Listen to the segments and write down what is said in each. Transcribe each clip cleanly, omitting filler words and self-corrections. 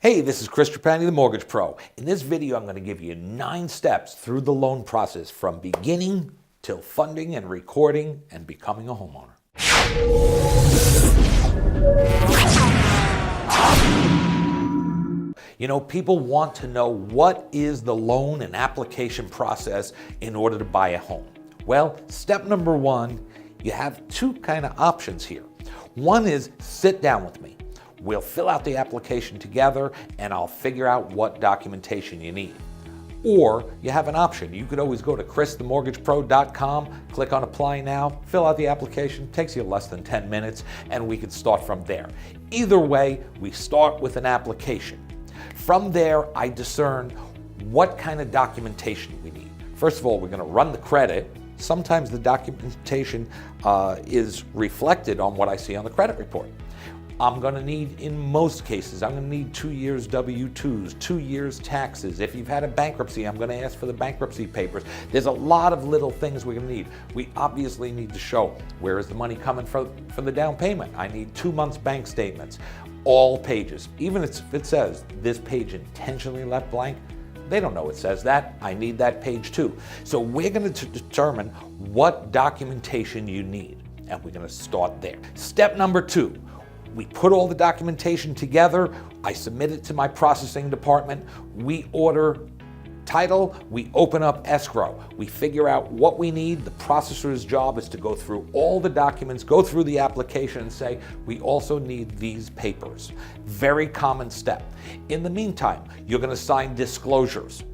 Hey, this is Chris Trapani, the Mortgage Pro. In this video, I'm going to give you 9 steps through the loan process from beginning till funding and recording and becoming a homeowner. You know, people want to know what is the loan and application process in order to buy a home. Well, step number 1, you have 2 kind of options here. One is sit down with me. We'll fill out the application together and I'll figure out what documentation you need. Or you have an option. You could always go to christhemortgagepro.com, click on apply now, fill out the application, takes you less than 10 minutes, and we can start from there. Either way, we start with an application. From there, I discern what kind of documentation we need. First of all, we're going to run the credit. Sometimes the documentation is reflected on what I see on the credit report. I'm going to need, in most cases, I'm going to need 2 years W-2s, 2 years taxes. If you've had a bankruptcy, I'm going to ask for the bankruptcy papers. There's a lot of little things we're going to need. We obviously need to show where is the money coming from for the down payment. I need 2 months bank statements, all pages. Even if it says this page intentionally left blank, they don't know it says that. I need that page too. So we're going to determine what documentation you need, and we're going to start there. Step number 2. We put all the documentation together. I submit it to my processing department. We order title. We open up escrow. We figure out what we need. The processor's job is to go through all the documents, go through the application and say, we also need these papers. Very common step. In the meantime, you're going to sign disclosures.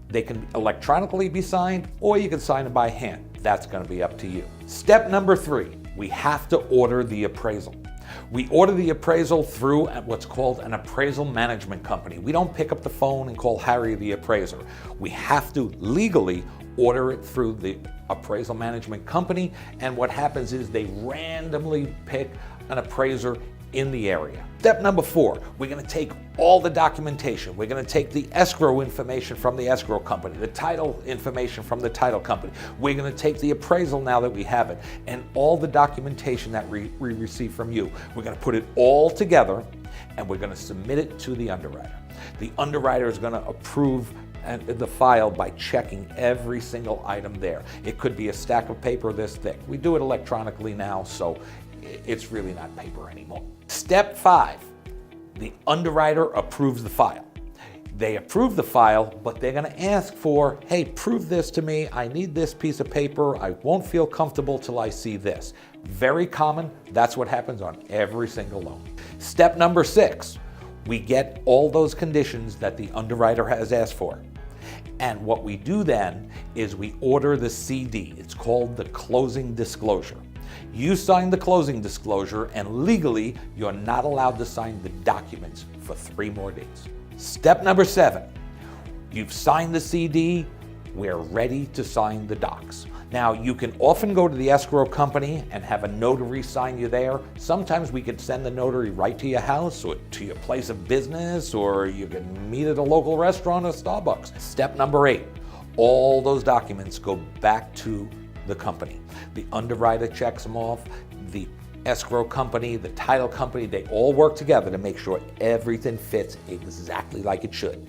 They can electronically be signed or you can sign them by hand. That's going to be up to you. Step number 3, we have to order the appraisal. We order the appraisal through what's called an appraisal management company. We don't pick up the phone and call Harry the appraiser. We have to legally order it through the appraisal management company, and what happens is they randomly pick an appraiser in the area. Step number 4, we're going to take all the documentation. We're going to take the escrow information from the escrow company, the title information from the title company. We're going to take the appraisal now that we have it, and all the documentation that we receive from you. We're going to put it all together, and we're going to submit it to the underwriter. The underwriter is going to approve the file by checking every single item there. It could be a stack of paper this thick. We do it electronically now, so it's really not paper anymore. Step 5, the underwriter approves the file. They approve the file, but they're going to ask for, hey, prove this to me. I need this piece of paper. I won't feel comfortable till I see this. Very common. That's what happens on every single loan. Step number 6, we get all those conditions that the underwriter has asked for. And what we do then is we order the CD. It's called the closing disclosure. You sign the closing disclosure, and legally, you're not allowed to sign the documents for 3 more days. Step number 7, you've signed the CD, we're ready to sign the docs. Now, you can often go to the escrow company and have a notary sign you there. Sometimes we could send the notary right to your house or to your place of business, or you can meet at a local restaurant or Starbucks. Step number 8, all those documents go back to the company. The underwriter checks them off, the escrow company, the title company, they all work together to make sure everything fits exactly like it should.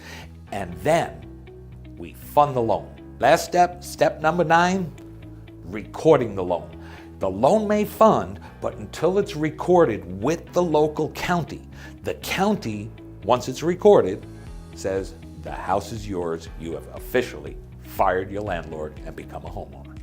And then we fund the loan. Last step, step number 9, recording the loan. The loan may fund, but until it's recorded with the local county, the county, once it's recorded, says the house is yours, you have officially fired your landlord and become a homeowner.